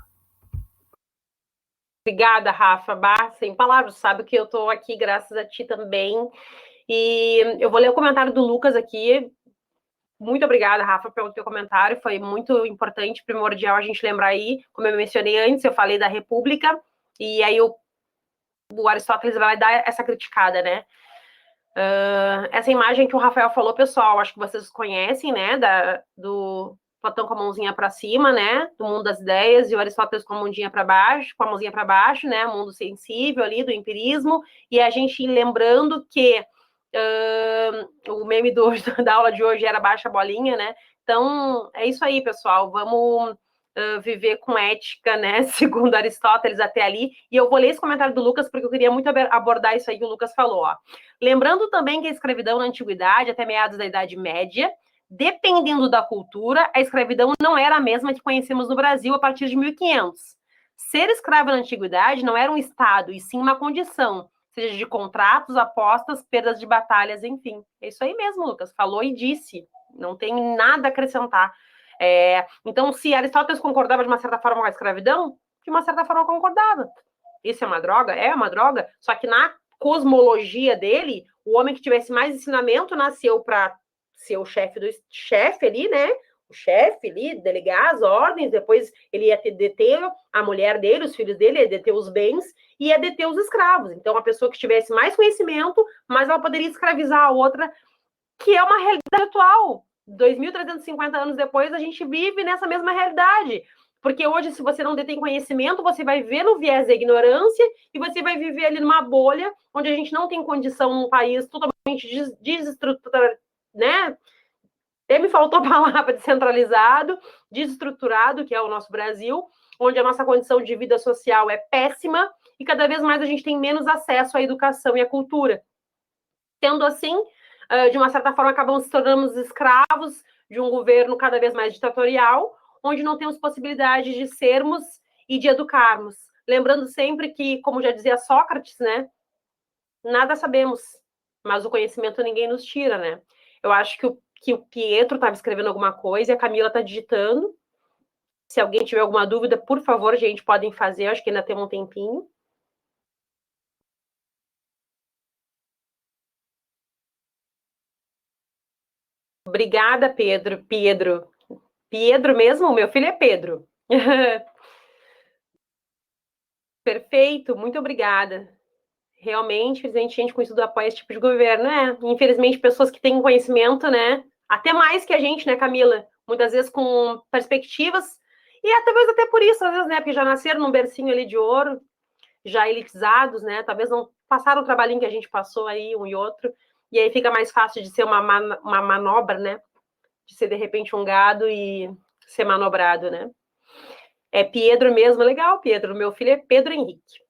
Obrigada, Rafa. Sem palavras, sabe que eu estou aqui graças a ti também. E eu vou ler o comentário do Lucas aqui. Muito obrigada, Rafa, pelo teu comentário. Foi muito importante, primordial a gente lembrar aí. Como eu mencionei antes, eu falei da República, e aí o Aristóteles vai dar essa criticada, né? Essa imagem que o Rafael falou, pessoal, acho que vocês conhecem, né? Do Platão com a mãozinha para cima, né? Do mundo das ideias, e o Aristóteles com a mãozinha para baixo, né? O mundo sensível ali, do empirismo, e a gente lembrando que o meme da aula de hoje era baixa bolinha, né? Então, é isso aí, pessoal. Vamos viver com ética, né? Segundo Aristóteles até ali. E eu vou ler esse comentário do Lucas, porque eu queria muito abordar isso aí que o Lucas falou, ó. Lembrando também que a escravidão na antiguidade, até meados da Idade Média, dependendo da cultura, a escravidão não era a mesma que conhecemos no Brasil a partir de 1500. Ser escravo na antiguidade não era um estado, e sim uma condição, seja de contratos, apostas, perdas de batalhas, enfim. É isso aí mesmo, Lucas. Falou e disse. Não tem nada a acrescentar. Então, se Aristóteles concordava de uma certa forma com a escravidão, de uma certa forma concordava. Isso é uma droga? É uma droga. Só que na cosmologia dele, o homem que tivesse mais ensinamento nasceu para ser o chefe do chefe ali, né? O chefe ali, delegar as ordens, depois ele ia deter a mulher dele, os filhos dele, ia deter os bens e ia deter os escravos. Então, a pessoa que tivesse mais conhecimento, mais ela poderia escravizar a outra, que é uma realidade atual. 2.350 anos depois, a gente vive nessa mesma realidade. Porque hoje, se você não detém conhecimento, você vai ver no viés da ignorância e você vai viver ali numa bolha onde a gente não tem condição num país totalmente desestruturado, né? Até me faltou a palavra descentralizado, desestruturado, que é o nosso Brasil, onde a nossa condição de vida social é péssima e cada vez mais a gente tem menos acesso à educação e à cultura. Sendo assim, de uma certa forma, acabamos se tornando escravos de um governo cada vez mais ditatorial, onde não temos possibilidade de sermos e de educarmos. Lembrando sempre que, como já dizia Sócrates, né, nada sabemos, mas o conhecimento ninguém nos tira, né? Eu acho que o Pietro estava escrevendo alguma coisa e a Camila está digitando. Se alguém tiver alguma dúvida, por favor, gente, podem fazer. Eu acho que ainda tem um tempinho. Obrigada, Pedro. Pedro mesmo? Meu filho é Pedro. Perfeito, muito obrigada. Realmente, infelizmente, gente com estudo apoia esse tipo de governo, né? Infelizmente, pessoas que têm conhecimento, né, Até mais que a gente, né, Camila? Muitas vezes com perspectivas, e talvez até por isso, às vezes, né, porque já nasceram num bercinho ali de ouro, já elitizados, né, talvez não passaram o trabalhinho que a gente passou aí, um e outro, e aí fica mais fácil de ser uma manobra, né, de ser, de repente, um gado e ser manobrado, né. É Pedro mesmo, legal, Pedro, meu filho é Pedro Henrique.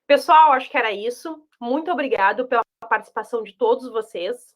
Pessoal, acho que era isso. Muito obrigado pela participação de todos vocês.